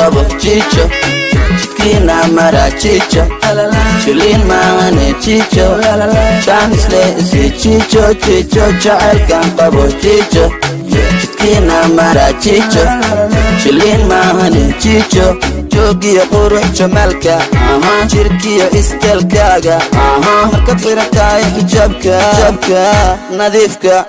qabo chicho jidkiina mara chicho shilin maane chicho shanisle isi chicho chicho jacaylkan qabo chicho jidkiina mara chicho shilin maane chicho joogiyo qurux jamalka jirkiyo istelkaaga markad xirantahay xijaabka nadiifka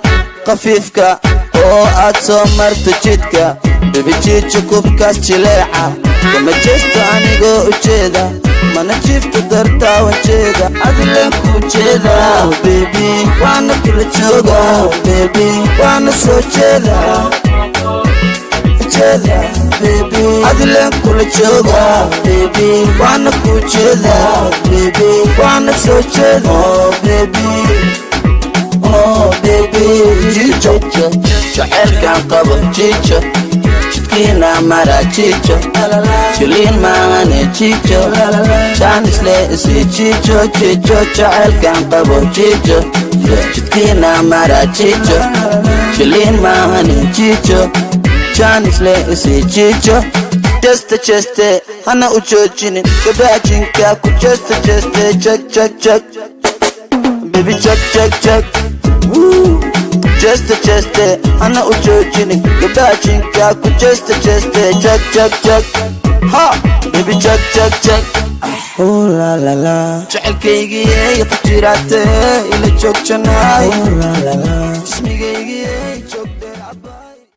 qafiifka oo aad soo marto jidka baby chicho kubkaas jileeca kama jeesto anigoo ujeeda mana jiifto dartaa wajeeda adileen ku jeeda baby waana kula jooga baby waana soo jeeda baby adileen kula jooga baby waana ku jeeda baby waana soo jeeda baby chicho jacaylkan qabo chicho jidkiina mara chicho shilin maane chicho shanisle isi chicho chicho jacaylkan qabo chicho jidkiina mara chicho shilin maane chicho shanisle isi chicho cheste hana u joojinin gabaajinka ku cheste check baby check woo cheste hana u joojinin gabaajinka ku cheste check ha baby check oh la la la jacaylkaygii ku jiraate ila joogjanay jismigaygii joog